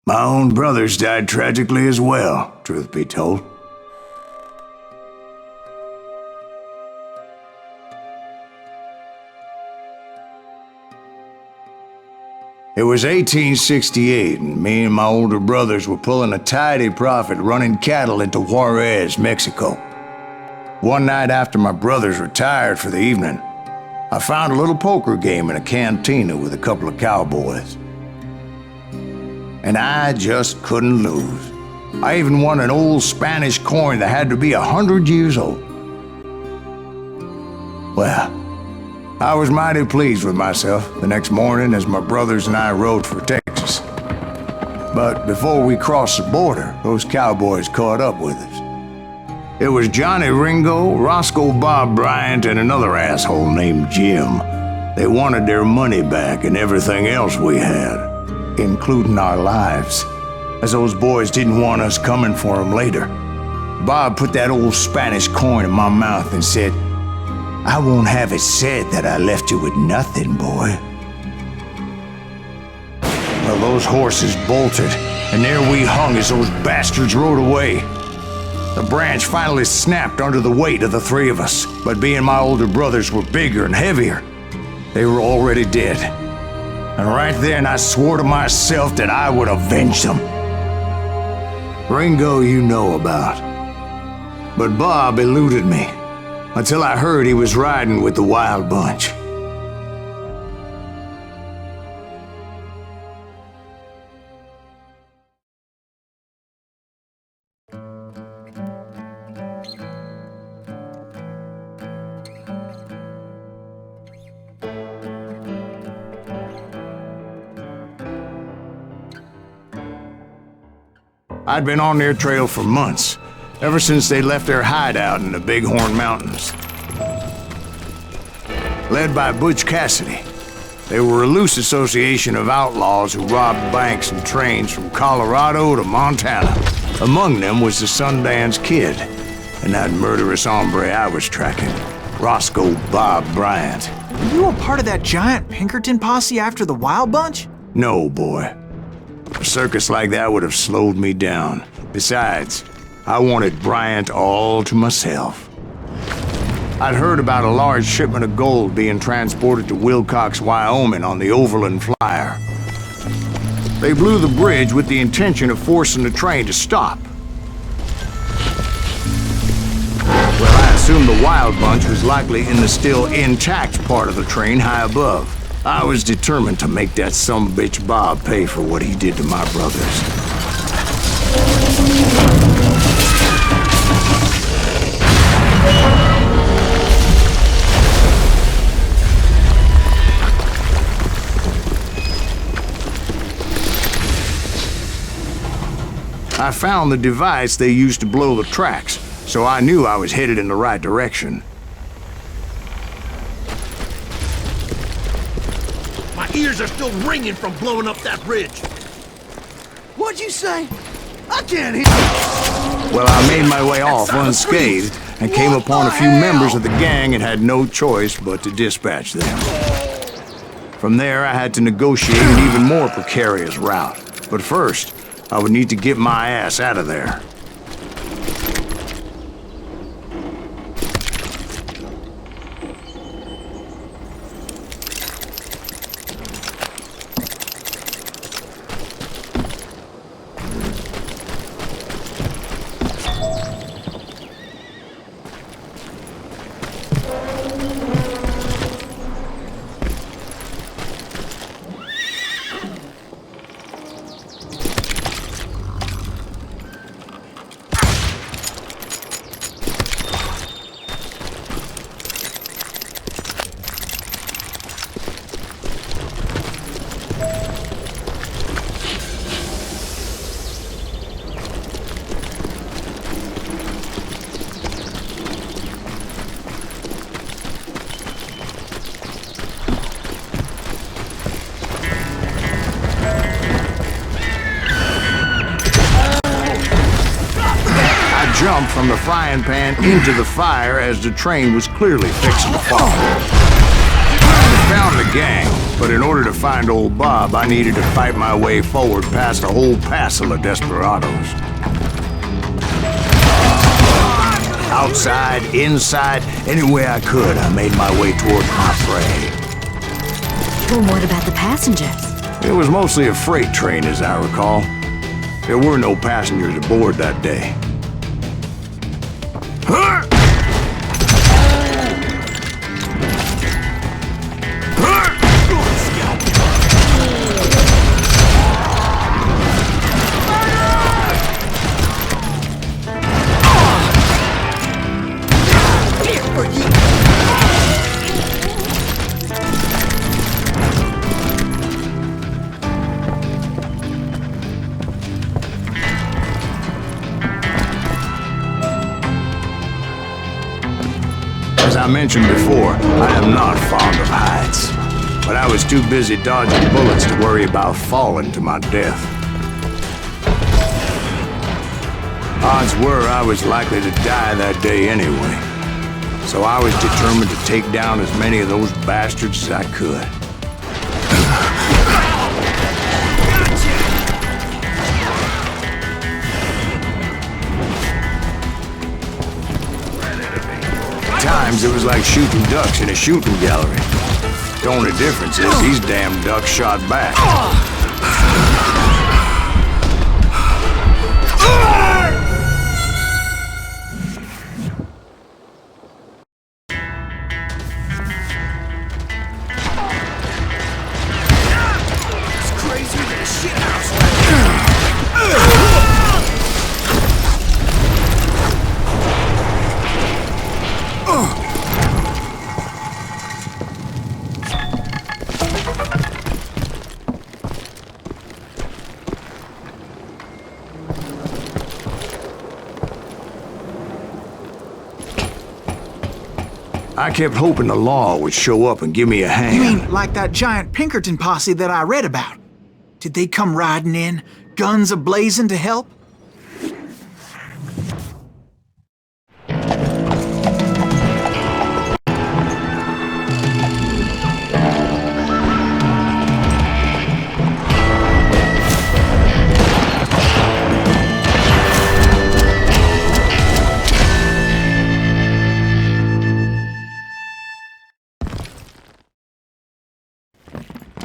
My own brothers died tragically as well, truth be told. It was 1868, and me and my older brothers were pulling a tidy profit running cattle into Juarez, Mexico. One night after my brothers retired for the evening, I found a little poker game in a cantina with a couple of cowboys. And I just couldn't lose. I even won an old Spanish coin that had to be 100 years old. Well, I was mighty pleased with myself the next morning as my brothers and I rode for Texas. But before we crossed the border, those cowboys caught up with us. It was Johnny Ringo, Roscoe Bob Bryant, and another asshole named Jim. They wanted their money back and everything else we had, including our lives, as those boys didn't want us coming for them later. Bob put that old Spanish coin in my mouth and said, "I won't have it said that I left you with nothing, boy." Well, those horses bolted, and there we hung as those bastards rode away. The branch finally snapped under the weight of the three of us, but being my older brothers were bigger and heavier, they were already dead. And right then I swore to myself that I would avenge them. Ringo you know about. But Bob eluded me, until I heard he was riding with the Wild Bunch. I'd been on their trail for months, ever since they left their hideout in the Bighorn Mountains. Led by Butch Cassidy, they were a loose association of outlaws who robbed banks and trains from Colorado to Montana. Among them was the Sundance Kid, and that murderous hombre I was tracking, Roscoe Bob Bryant. Were you a part of that giant Pinkerton posse after the Wild Bunch? No, boy. A circus like that would have slowed me down. Besides, I wanted Bryant all to myself. I'd heard about a large shipment of gold being transported to Wilcox, Wyoming on the Overland Flyer. They blew the bridge with the intention of forcing the train to stop. Well, I assumed the Wild Bunch was likely in the still intact part of the train high above. I was determined to make that sumbitch Bob pay for what he did to my brothers. I found the device they used to blow the tracks, so I knew I was headed in the right direction. My ears are still ringing from blowing up that bridge. What'd you say? I can't hear. Well, I made my way off unscathed and came upon a few members of the gang and had no choice but to dispatch them. From there, I had to negotiate an even more precarious route. But first, I would need to get my ass out of there. Jumped from the frying pan into the fire as the train was clearly fixing to fall. found the gang, but in order to find old Bob, I needed to fight my way forward past a whole passel of desperados. Outside, inside, any way I could, I made my way towards my prey. Well, what about the passengers? It was mostly a freight train, as I recall. There were no passengers aboard that day. As I mentioned before, I am not fond of heights, but I was too busy dodging bullets to worry about falling to my death. Odds were I was likely to die that day anyway, so I was determined to take down as many of those bastards as I could. Times it was like shooting ducks in a shooting gallery. The only difference is these damn ducks shot back. It's crazy than a shit house. I kept hoping the law would show up and give me a hand. You mean like that giant Pinkerton posse that I read about? Did they come riding in, guns a-blazing to help?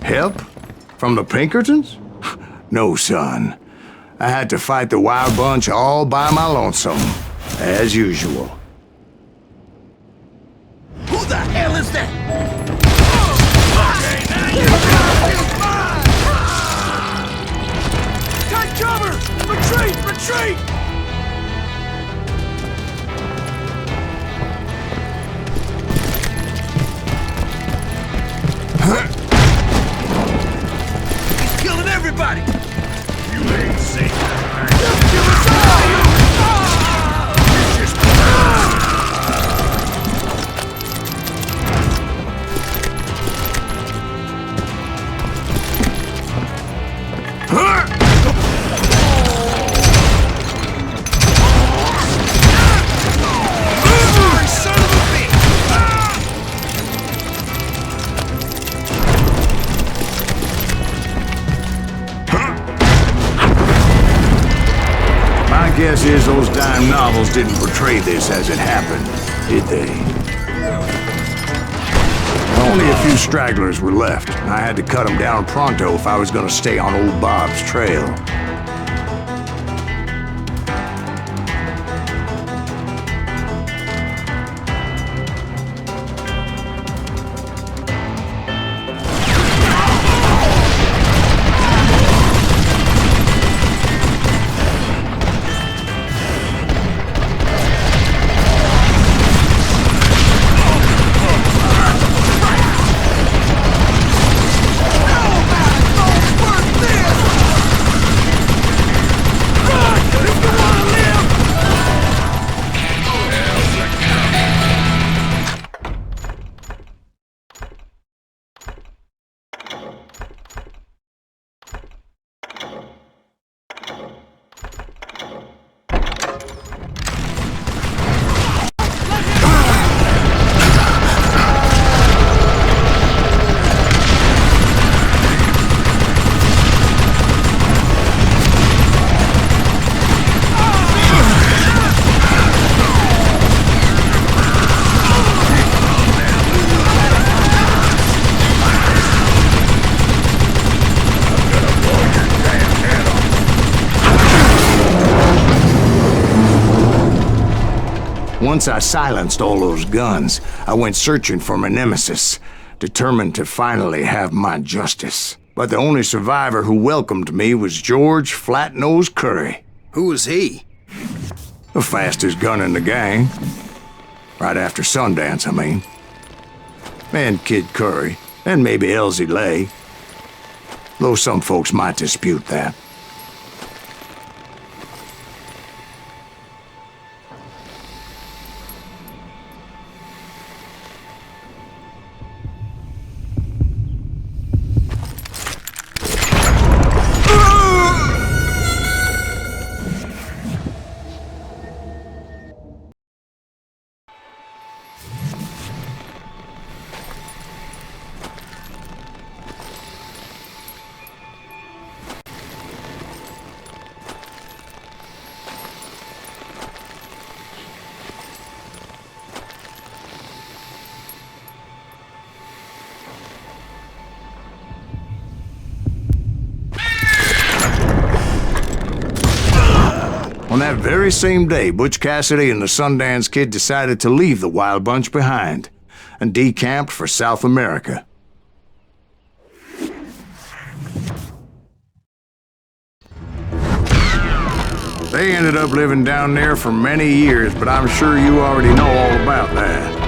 Help? From the Pinkertons? No, son. I had to fight the wild bunch all by my lonesome, as usual. Who the hell is that? Take cover! Retreat! Retreat! He's killing everybody! You ain't safe. Kill us Guess is those dime novels didn't portray this as it happened, did they? Only a few stragglers were left, and I had to cut them down pronto if I was gonna stay on old Bob's trail. Once I silenced all those guns, I went searching for my nemesis, determined to finally have my justice. But the only survivor who welcomed me was George Flat-Nose Curry. Who was he? The fastest gun in the gang. Right after Sundance, I mean. And Kid Curry, and maybe Elsie Lay. Though some folks might dispute that. On that very same day, Butch Cassidy and the Sundance Kid decided to leave the Wild Bunch behind and decamped for South America. They ended up living down there for many years, but I'm sure you already know all about that.